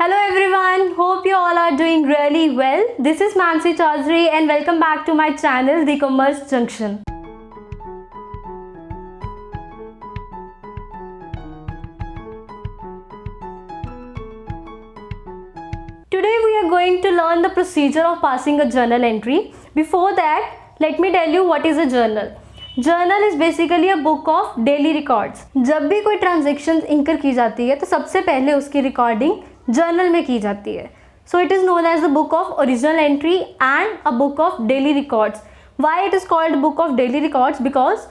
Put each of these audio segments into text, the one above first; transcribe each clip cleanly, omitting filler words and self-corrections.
Hello everyone, hope you all are doing really well. This is Mansi Chaudhary and welcome back to my channel The Commerce Junction. Today we are going to learn the procedure of passing a journal entry. Before that, let me tell you what is a journal. Journal is basically a book of daily records. जब भी कोई transaction इंकर की जाती है तो सबसे पहले उसकी रिकॉर्डिंग जर्नल में की जाती है. So it is known as the book of original entry and a book of daily records. Why it is called book of daily records? Because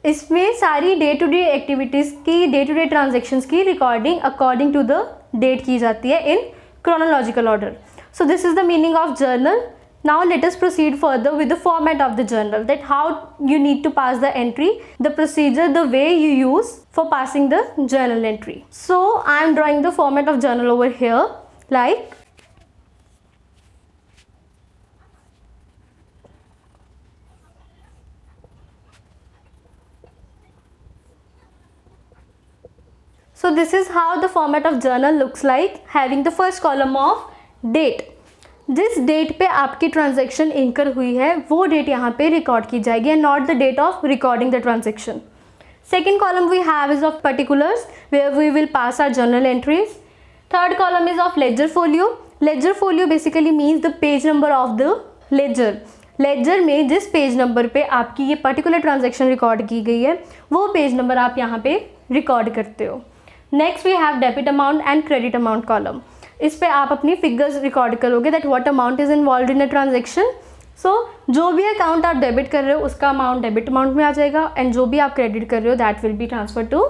इसमें सारी डे टू डे एक्टिविटीज़ की, day to day transactions की recording according to the date की जाती है in chronological order. So this is the meaning of journal. Now let us proceed further with the format of the journal, that how you need to pass the entry, the procedure, the way you use for passing the journal entry. So I am drawing the format of journal over here like so this is how the format of journal looks like, having the first column of date. जिस date पे आपकी transaction इंकर हुई है वो date यहाँ पे record की जाएगी and not the date of recording the transaction. Second column we have is of particulars where we will pass our journal entries. Third column is of ledger folio. Ledger folio basically means the page number of the ledger. Ledger में जिस page number पे आपकी ये particular transaction record की गई है वो page number आप यहाँ पे रिकॉर्ड करते हो. Next we have debit amount and credit amount column. इस पे आप अपनी फिगर्स रिकॉर्ड करोगे that what amount is involve in a transaction. So जो भी अकाउंट आप डेबिट कर रहे हो उसका अमाउंट डेबिट अमाउंट में आ जाएगा एंड जो भी आप क्रेडिट कर रहे हो that will be transfer to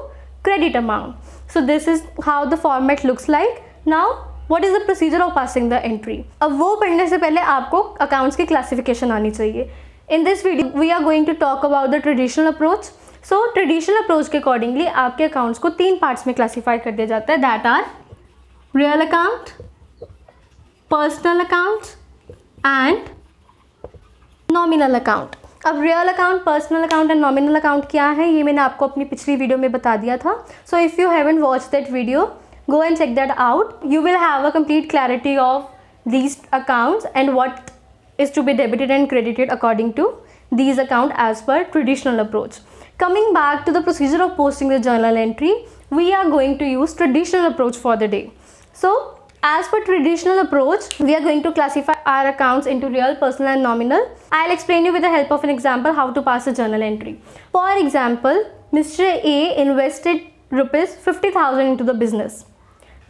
credit amount. So this is how the format looks like. Now what is the procedure of passing the entry? अब वो पढ़ने से पहले आपको अकाउंट्स की क्लासिफिकेशन आनी चाहिए. In this video we are going to talk about the traditional approach. So traditional approach के अकॉर्डिंगली आपके अकाउंट्स को 3 पार्ट्स में क्लासीफाई कर दिया जाता है, that are real account, personal account and nominal account. अब real account, personal account and nominal account क्या है ये मैंने आपको अपनी पिछली वीडियो में बता दिया था. So if you haven't watch that video go and check that out. You will have a complete clarity of these accounts and what is to be debited and credited according to these account as per traditional approach. Coming back to the procedure of posting the journal entry, we are going to use traditional approach for the day. So as per traditional approach, we are going to classify our accounts into real, personal and nominal. I'll explain you with the help of an example how to pass a journal entry. For example, Mr. A invested rupees 50,000 into the business.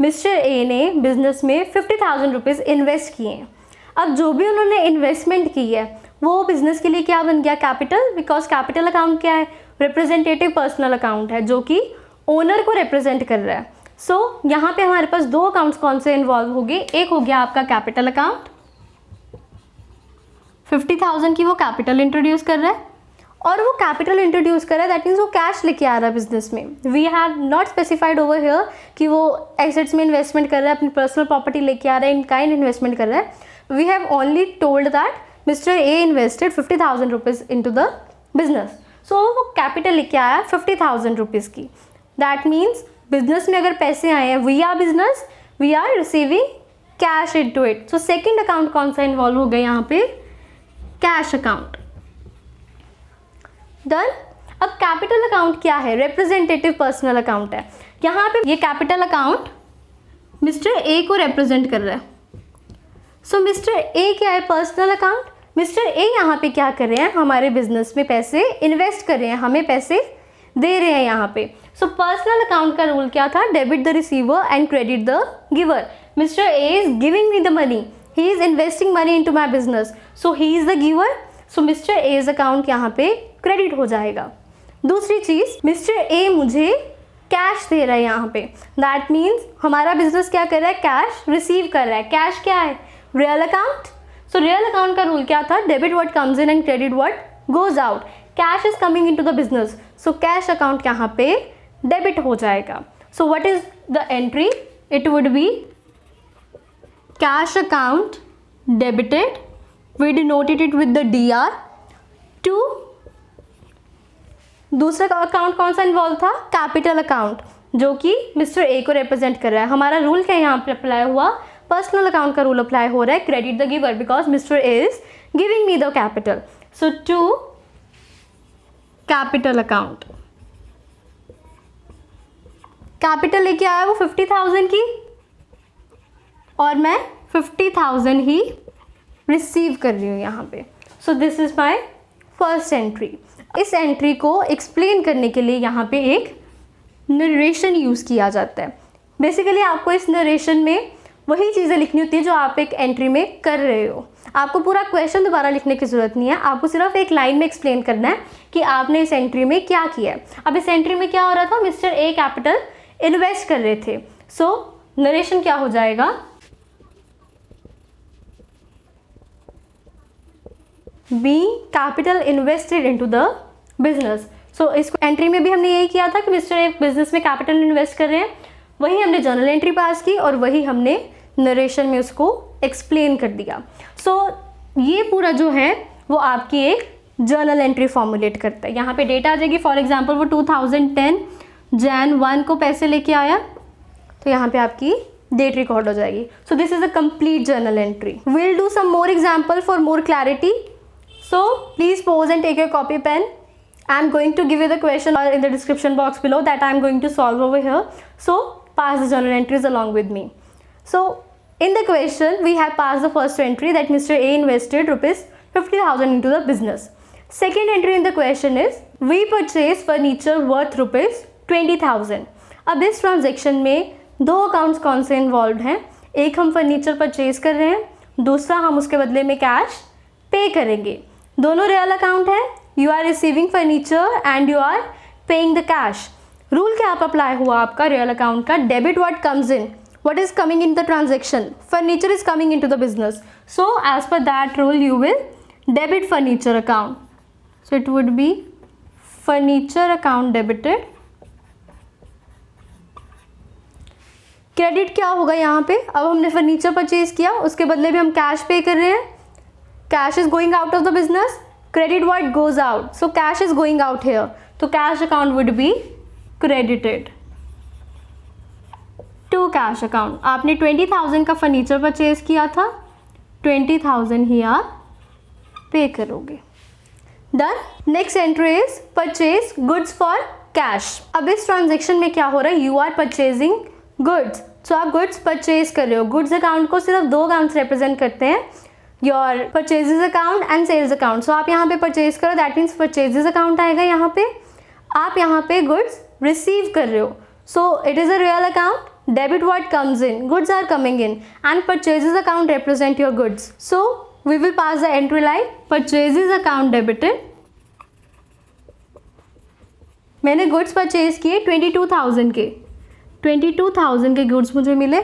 Mr. A ने business में 50,000 rupees invest किए हैं. अब जो भी उन्होंने investment की है वो बिजनेस के लिए क्या बन गया? कैपिटल. बिकॉज कैपिटल अकाउंट क्या है? रिप्रेजेंटेटिव पर्सनल अकाउंट है जो कि ओनर को रिप्रेजेंट कर रहा है. सो यहाँ पे हमारे पास 2 अकाउंट्स कौन से इन्वॉल्व हो गए? एक हो गया आपका कैपिटल अकाउंट, 50,000 की वो कैपिटल इंट्रोड्यूस कर रहा है और वो कैपिटल इंट्रोड्यूस कर रहा है दैट मीन्स वो कैश लेके आ रहा है बिजनेस में. We have not specified over here कि वो एसेट्स में इन्वेस्टमेंट कर रहा है, अपनी पर्सनल प्रॉपर्टी लेके आ रहा है, इन काइंड इन्वेस्टमेंट कर रहा है. We have only told that Mr. A invested 50,000 rupees into the business. So वो कैपिटल लेके आया 50,000 रुपीज़ की. दैट मीन्स बिजनेस में अगर पैसे आए हैं we are business, we are receiving cash into it. So second account कौन सा इन्वॉल्व हो गया यहाँ पे? Cash account. डन. अब कैपिटल अकाउंट क्या है? रिप्रेजेंटेटिव पर्सनल अकाउंट है. यहाँ पे ये कैपिटल अकाउंट मिस्टर ए को रिप्रेजेंट कर रहा है. सो मिस्टर ए क्या है? Personal account. मिस्टर ए यहाँ पे क्या कर रहे हैं? हमारे बिजनेस में पैसे इन्वेस्ट कर रहे हैं, हमें पैसे दे रहे हैं यहाँ पे. सो पर्सनल अकाउंट का रूल क्या था? Debit the receiver and credit the giver. Mister A is giving me the money, he is investing money into my business, so he is the giver. So mister A's account यहाँ पे credit हो जाएगा. दूसरी चीज़, mister A मुझे cash दे रहा है यहाँ पे. दैट मीन्स हमारा बिजनेस क्या कर रहा है? कैश रिसीव कर रहा है. कैश क्या है? Real account. So real account का रूल क्या था? Debit what comes in and credit what goes out. Cash is coming into the business, so cash account यहाँ पे डेबिट हो जाएगा. So what is the entry? It would be cash account debited, we denoted it with the DR. To दूसरा अकाउंट कौन सा इन्वॉल्व था? Capital account. जो कि मिस्टर ए को रिप्रेजेंट कर रहा है। हमारा रूल क्या यहाँ पे अप्लाई हुआ, पर्सनल अकाउंट का रूल अप्लाई हो रहा है, credit the giver because mister A is giving me the capital. So to capital account, capital लेके आया वो 50,000 की और मैं 50,000 ही रिसीव कर रही हूँ यहाँ पे। सो this is my first entry. इस एंट्री को एक्सप्लेन करने के लिए यहाँ पे एक नरेशन यूज़ किया जाता है। बेसिकली आपको इस नरेशन में वही चीज़ें लिखनी होती है जो आप एक एंट्री में कर रहे हो। आपको पूरा क्वेश्चन दोबारा लिखने की ज़रूरत नहीं है, आपको सिर्फ एक लाइन में एक्सप्लेन करना है कि आपने इस एंट्री में क्या किया है। अब इस एंट्री में क्या हो रहा था, मिस्टर ए कैपिटल इन्वेस्ट कर रहे थे। सो नरेशन क्या हो जाएगा, being capital invested into the business. So इस एंट्री में भी हमने यही किया था कि मिस्टर ए बिजनेस में कैपिटल इन्वेस्ट कर रहे हैं, वही हमने जर्नल एंट्री पास की और वही हमने नरेशन में उसको एक्सप्लेन कर दिया। सो ये पूरा जो है वो आपकी एक जर्नल एंट्री फॉर्मुलेट करता है। यहाँ पे डेट आ जाएगी, फॉर एग्जांपल वो 2010 Jan 1 को पैसे लेके आया, तो यहाँ पे आपकी डेट रिकॉर्ड हो जाएगी। So this is a complete journal entry. Will do some more example for more clarity, so please pause and take your copy pen. I am going to give you the question in the description box below that I am going to solve over here. So pass the journal entries along with me. So in the question we have passed the first entry that Mr. A invested rupees 50,000 into the business. Second entry in the question is we purchased furniture worth rupees 20,000. अब इस transaction में दो accounts कौन से involve हैं, एक हम furniture purchase कर रहे हैं, दूसरा हम उसके बदले में कैश पे करेंगे। दोनों रियल अकाउंट है, you are receiving furniture and you are paying the cash. Rule क्या आप अप्लाई हुआ आपका रियल अकाउंट का, debit what comes in, what is coming in the transaction, furniture is coming in to the business, so as per that rule you will debit furniture account, so it would be furniture account debited. Credit क्या होगा यहाँ पे, अब हमने furniture purchase किया, उसके बदले में हम कैश पे कर रहे हैं, cash is going out of the business, credit what goes out, so cash is going out here, so cash account would be credited to cash account. आपने 20,000 का फर्नीचर परचेज किया था, 20,000 ही आप पे करोगे। Done. Next entry is purchase goods for cash. अब इस transaction में क्या हो रहा है, यू आर परचेजिंग गुड्स, सो आप गुड्स परचेज कर रहे हो। गुड्स अकाउंट को सिर्फ दो अकाउंट्स रिप्रेजेंट करते हैं, your purchases account and sales account. So आप यहाँ पे परचेज करो, दैट मीन्स परचेजेज अकाउंट आएगा यहाँ पे, आप यहाँ पे गुड्स रिसीव कर रहे हो, so it is a real account, debit what comes in, goods are coming in and purchases account represent your goods, so we will pass the entry like purchases account debited. मैंने goods purchase किए 22,000 के, 22,000 के goods मुझे मिले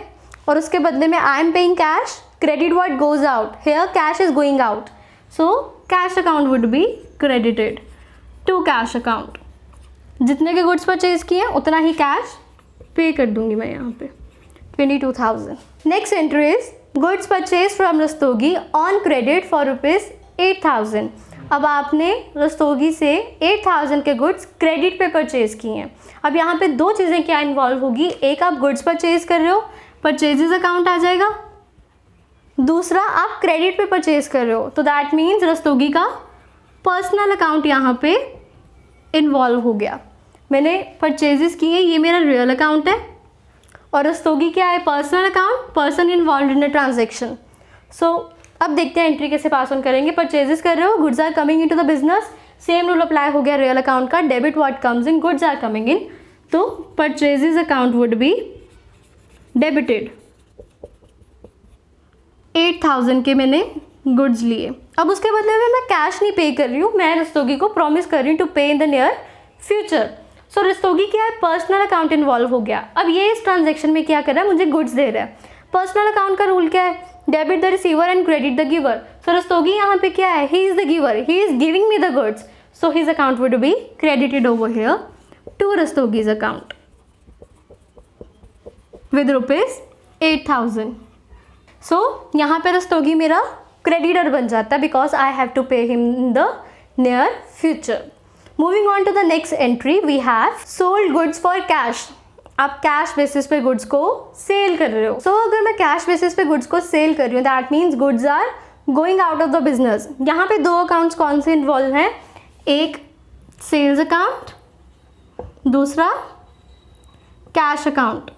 और उसके बदले में I am paying cash, credit what goes out, here cash is going out, so cash account would be credited to cash account. जितने के गुड्स परचेज किए उतना ही कैश पे कर दूंगी मैं यहाँ पे 22,000. Next entry is goods purchase from Rastogi on credit for rupees 8,000. अब आपने रस्तोगी से 8,000 के गुड्स क्रेडिट पे परचेज किए हैं। अब यहाँ पे दो चीज़ें क्या इन्वॉल्व होगी, एक आप गुड्स परचेज कर रहे हो, परचेजेज अकाउंट आ जाएगा, दूसरा आप क्रेडिट पे परचेज कर रहे हो, तो दैट मीन्स रस्तोगी का पर्सनल अकाउंट यहाँ पे इन्वॉल्व हो गया। मैंने परचेजेस किए, ये मेरा रियल अकाउंट है और रस्तोगी क्या है, personal account, person involve in the transaction. So अब देखते हैं एंट्री कैसे पास ऑन करेंगे। परचेजेस कर रहे हो, goods are coming in to the business, same rule apply हो गया रियल अकाउंट का, debit what comes in, goods are coming in, तो purchases account would be debited. 8,000 के मैंने गुड्स लिए, अब उसके बदले में मैं कैश नहीं पे कर रही हूँ, मैं रस्तोगी को प्रॉमिस कर रही हूँ टू पे इन द नियर फ्यूचर। सो रस्तोगी क्या है, पर्सनल अकाउंट इन्वॉल्व हो गया। अब ये इस ट्रांजेक्शन में क्या कर रहा है, मुझे गुड्स दे रहा है। पर्सनल अकाउंट का रूल क्या है, debit the receiver and credit the giver. So Rastogi यहाँ पे क्या है, he is the giver, he is giving me the goods, so his account would be credited over here to Rastogi's account with rupees 8,000. So यहाँ पे रस्तोगी मेरा creditor बन जाता है because I have to pay him in the near future. Moving on to the next entry, we have sold goods for cash. आप cash basis पे goods को sell कर रहे हो. सो अगर मैं कैश बेसिस पे गुड्स को सेल कर रही हूँ, that means goods are going out of the business. यहाँ पे दो अकाउंट्स कौन से इन्वॉल्व हैं, एक सेल्स अकाउंट, दूसरा cash account.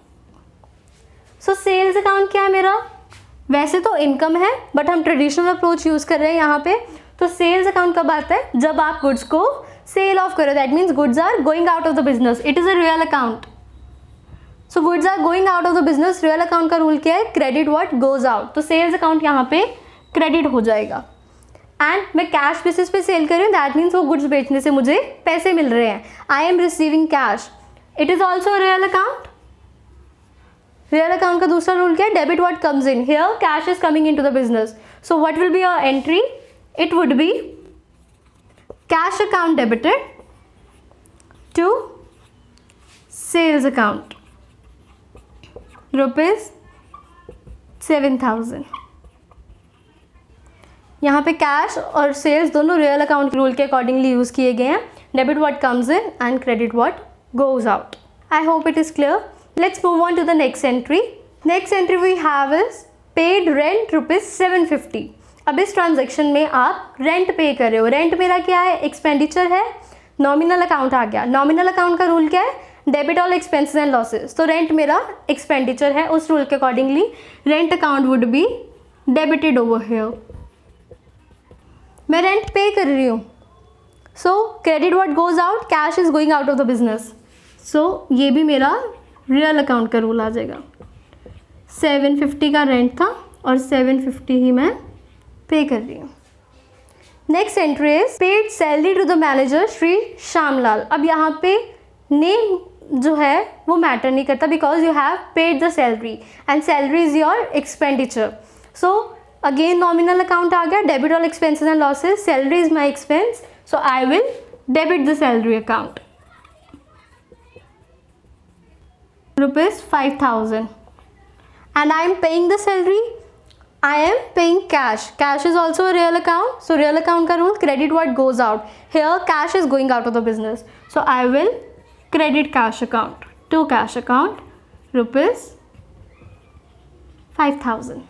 So sales account क्या है मेरा, वैसे तो इनकम है बट हम ट्रेडिशनल अप्रोच यूज़ कर रहे हैं यहाँ पे. तो सेल्स अकाउंट कब आता है, जब आप गुड्स को सेल ऑफ करो. That means goods are going out of the business. It is a real account. So goods are going out of the business. Real account का रूल क्या है, क्रेडिट व्हाट गोज आउट. तो sales account यहाँ पे credit हो जाएगा. And मैं cash basis पे सेल कर रही हूँ, दैट मीन्स वो गुड्स बेचने से मुझे पैसे मिल रहे हैं. I am receiving cash. It is also real account. Real account का दूसरा रूल क्या है, debit what comes in. Here cash is coming in to the business. So what will be your entry, it would be cash account debited to sales account ₹7,000. यहाँ पे cash और sales दोनों real account rule के accordingly use किए गए हैं. Debit what comes in and credit what goes out. I hope it is clear. Let's move on to the next entry. Next entry we have is paid rent ₹750. अब इस transaction में आप rent pay कर रहे हो. Rent मेरा क्या है, एक्सपेंडिचर है. नॉमिनल अकाउंट आ गया. नॉमिनल अकाउंट का रूल क्या है, debit all expenses and losses. तो रेंट मेरा एक्सपेंडिचर है, उस रूल के accordingly rent account would be debited over here. मैं रेंट पे कर रही हूँ. So credit what goes out, cash is going out of the business. So ये भी मेरा रियल अकाउंट का रूल आ जाएगा. 750 का रेंट था और 750 ही मैं पे कर रही हूँ. Next entry is paid salary to the manager Shri Shyamlal. अब यहाँ पे नेम जो है वो मैटर नहीं करता, because you have paid the salary and salary is your expenditure. So again nominal account आ गया, debit all expenses and losses. Salary is my expense, so I will debit the salary account. ₹5,000 and I am paying the salary. I am paying cash. Cash is also a real account. So real account का rule, credit what goes out. Here cash is going out of the business. So I will credit cash account to cash account ₹5,000.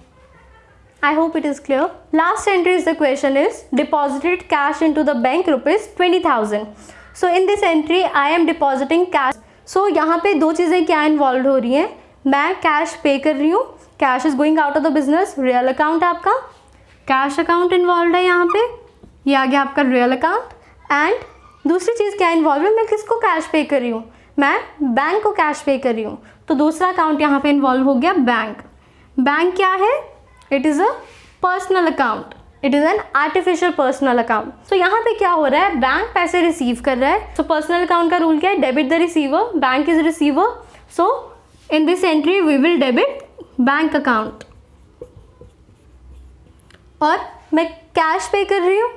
I hope it is clear. Last entry is the question is deposited cash into the bank ₹20,000. So in this entry I am depositing cash. सो यहाँ पे दो चीज़ें क्या involve हो रही हैं, मैं cash pay कर रही हूँ, cash is going out of the business. Real account आपका कैश अकाउंट इन्वॉल्व है यहाँ पे, ये आ गया आपका रियल अकाउंट. एंड दूसरी चीज़ क्या इन्वॉल्व है, मैं किसको कैश पे कर रही हूँ, मैं बैंक को कैश पे कर रही हूँ. तो दूसरा अकाउंट यहाँ पे इन्वॉल्व हो गया बैंक. बैंक क्या है, it is a personal account. It is an artificial personal account. तो यहाँ पे क्या हो रहा है, बैंक पैसे रिसीव कर रहा है. सो पर्सनल अकाउंट का रूल क्या है, debit the receiver, bank is receiver. So in this entry we will debit bank account. और मैं कैश पे कर रही हूँ,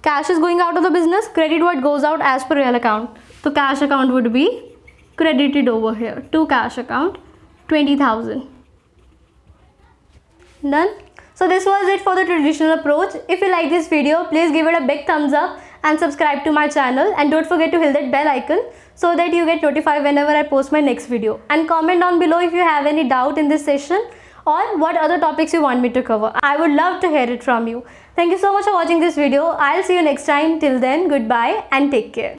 cash is going out of the business, credit what goes out as per real account. तो cash account would be credited over here to cash account 20,000. Done. So this was it for the traditional approach. If you like this video, please give it a big thumbs up and subscribe to my channel, and don't forget to hit that bell icon so that you get notified whenever I post my next video. And comment down below if you have any doubt in this session or what other topics you want me to cover. I would love to hear it from you. Thank you so much for watching this video. I'll see you next time. Till then, goodbye and take care.